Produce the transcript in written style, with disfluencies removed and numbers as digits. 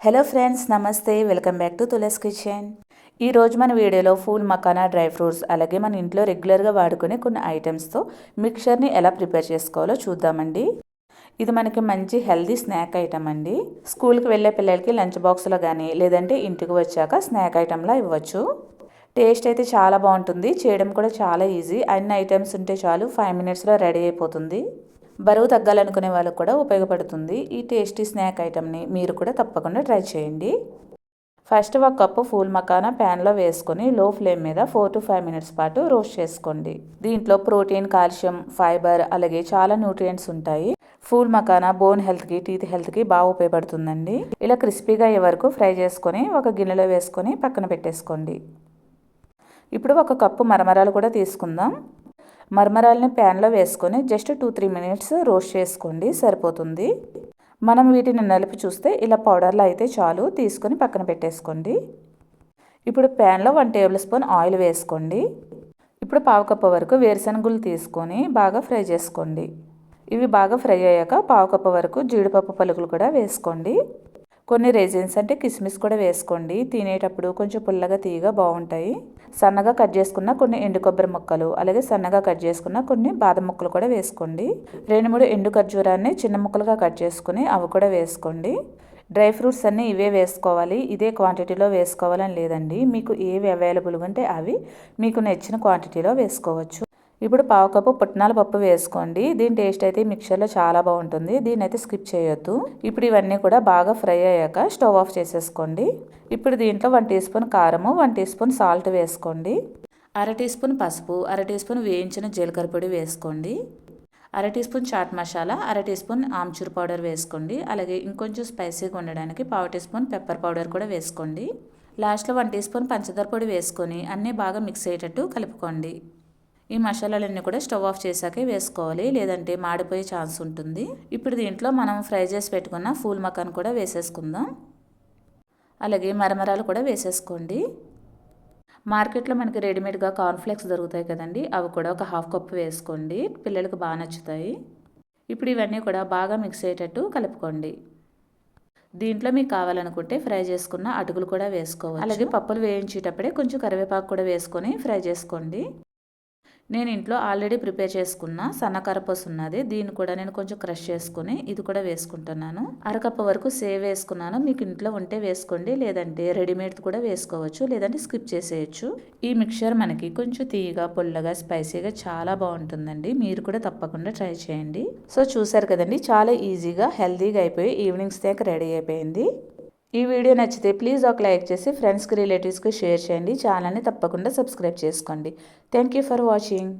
Hello friends, నమస్తే. Welcome back to Tulas kitchen. ఈరోజు మన వీడియోలో ఫూల్ మకానా డ్రై ఫ్రూట్స్ అలాగే మన ఇంట్లో రెగ్యులర్గా వాడుకునే కొన్ని ఐటమ్స్తో మిక్చర్ని ఎలా ప్రిపేర్ చేసుకోవాలో చూద్దామండి. ఇది మనకి మంచి హెల్దీ స్నాక్ ఐటమ్ అండి. స్కూల్కి వెళ్ళే పిల్లలకి లంచ్ బాక్స్లో కానీ లేదంటే ఇంటికి వచ్చాక స్నాక్ ఐటమ్లా ఇవ్వచ్చు. టేస్ట్ అయితే చాలా బాగుంటుంది, చేయడం కూడా చాలా ఈజీ. అన్ని ఐటమ్స్ ఉంటే చాలు, 5 మినిట్స్లో రెడీ అయిపోతుంది. బరువు తగ్గాలనుకునే వాళ్ళకు కూడా ఉపయోగపడుతుంది. ఈ టేస్టీ స్నాక్ ఐటమ్ని మీరు కూడా తప్పకుండా ట్రై చేయండి. ఫస్ట్ ఒక కప్పు ఫూల్ మకానా ప్యాన్లో వేసుకొని లో ఫ్లేమ్ మీద 4 to 5 మినిట్స్ పాటు రోస్ట్ చేసుకోండి. దీంట్లో ప్రోటీన్, కాల్షియం, ఫైబర్ అలాగే చాలా న్యూట్రియంట్స్ ఉంటాయి. ఫూల్ మకానా బోన్ హెల్త్కి, టీత్ హెల్త్కి బాగా ఉపయోగపడుతుందండి. ఇలా క్రిస్పీగా అయ్యే వరకు ఫ్రై చేసుకొని ఒక గిన్నెలో వేసుకొని పక్కన పెట్టేసుకోండి. ఇప్పుడు ఒక కప్పు మరమరాలు కూడా తీసుకుందాం. మరమరాలని ప్యాన్లో వేసుకొని జస్ట్ 2-3 మినిట్స్ రోస్ట్ చేసుకోండి, సరిపోతుంది. మనం వీటిని నలిపి చూస్తే ఇలా పౌడర్లో అయితే చాలు, తీసుకొని పక్కన పెట్టేసుకోండి. ఇప్పుడు ప్యాన్లో 1 టేబుల్ స్పూన్ ఆయిల్ వేసుకోండి. ఇప్పుడు పావు కప్పు వరకు వేరుశనగులు తీసుకొని బాగా ఫ్రై చేసుకోండి. ఇవి బాగా ఫ్రై అయ్యాక పావు కప్పు వరకు జీడిపప్పు పలుకులు కూడా వేసుకోండి. కొన్ని రేజిన్స్ అంటే కిస్మిస్ కూడా వేసుకోండి. తినేటప్పుడు కొంచెం పుల్లగా తీయగా బాగుంటాయి. సన్నగా కట్ చేసుకున్న కొన్ని ఎండు కొబ్బరి ముక్కలు అలాగే సన్నగా కట్ చేసుకున్న కొన్ని బాదం ముక్కలు కూడా వేసుకోండి. 2-3 ఎండు ఖర్జూరాన్ని చిన్న ముక్కలుగా కట్ చేసుకుని అవి కూడా వేసుకోండి. డ్రై ఫ్రూట్స్ అన్నీ ఇవే వేసుకోవాలి, ఇదే క్వాంటిటీలో వేసుకోవాలని లేదండి. మీకు ఏవి అవైలబుల్గా ఉంటే అవి మీకు నచ్చిన క్వాంటిటీలో వేసుకోవచ్చు. ఇప్పుడు పావు కప్పు పుట్నాల పప్పు వేసుకోండి. దీని టేస్ట్ అయితే మిక్చర్లో చాలా బాగుంటుంది, దీన్ని అయితే స్కిప్ చేయొద్దు. ఇప్పుడు ఇవన్నీ కూడా బాగా ఫ్రై అయ్యాక స్టవ్ ఆఫ్ చేసేసుకోండి. ఇప్పుడు దీంట్లో 1 టీ స్పూన్ కారము, 1 టీ స్పూన్ సాల్ట్ వేసుకోండి. 1/2 టీ స్పూన్ పసుపు, 1/2 టీ స్పూన్ వేయించిన జీలకర్ర పొడి వేసుకోండి. 1/2 teaspoon chaat masala, 1/2 teaspoon amchur powder వేసుకోండి. అలాగే ఇంకొంచెం స్పైసీగా ఉండడానికి పావు టీ స్పూన్ పెప్పర్ పౌడర్ కూడా వేసుకోండి. లాస్ట్లో 1 టీ స్పూన్ పంచదార పొడి వేసుకొని అన్నీ బాగా మిక్స్ అయ్యేటట్టు కలుపుకోండి. ఈ మసాలాలన్నీ కూడా స్టవ్ ఆఫ్ చేశాకే వేసుకోవాలి, లేదంటే మాడిపోయే ఛాన్స్ ఉంటుంది. ఇప్పుడు దీంట్లో మనం ఫ్రై చేసి పెట్టుకున్న ఫూల్ మకాన్ కూడా వేసేసుకుందాం. అలాగే మరమరాలు కూడా వేసేసుకోండి. మార్కెట్లో మనకి రెడీమేడ్గా కార్న్ఫ్లేక్స్ దొరుకుతాయి కదండి, అవి కూడా ఒక 1/2 కప్పు వేసుకోండి, పిల్లలకు బాగా నచ్చుతాయి. ఇప్పుడు ఇవన్నీ కూడా బాగా మిక్స్ అయ్యేటట్టు కలుపుకోండి. దీంట్లో మీకు కావాలనుకుంటే ఫ్రై చేసుకున్న అటుకులు కూడా వేసుకోవచ్చు. అలాగే పప్పులు వేయించేటప్పుడే కొంచెం కరివేపాకు కూడా వేసుకొని ఫ్రై చేసుకోండి. నేను ఇంట్లో ఆల్రెడీ ప్రిపేర్ చేసుకున్న సన్నకారపూస ఉన్నది, దీన్ని కూడా నేను కొంచెం క్రష్ చేసుకుని ఇది కూడా వేసుకుంటున్నాను. 1/2 కప్పు వరకు సేవ్ వేసుకున్నాను. మీకు ఇంట్లో ఉంటే వేసుకోండి, లేదంటే రెడీమేడ్ కూడా వేసుకోవచ్చు, లేదంటే స్కిప్ చేసేయచ్చు. ఈ మిక్చర్ మనకి కొంచెం తీయగా, పుల్లగా, స్పైసీగా చాలా బాగుంటుందండి. మీరు కూడా తప్పకుండా ట్రై చేయండి. సో చూసారు కదండి, చాలా ఈజీగా హెల్తీగా అయిపోయి ఈవినింగ్ స్నాక్ రెడీ అయిపోయింది. ఈ వీడియో నచ్చితే ప్లీజ్ ఒక లైక్ చేసి ఫ్రెండ్స్కి, రిలేటివ్స్కి షేర్ చేయండి. ఛానల్ని తప్పకుండా సబ్స్క్రైబ్ చేసుకోండి. Thank you for watching.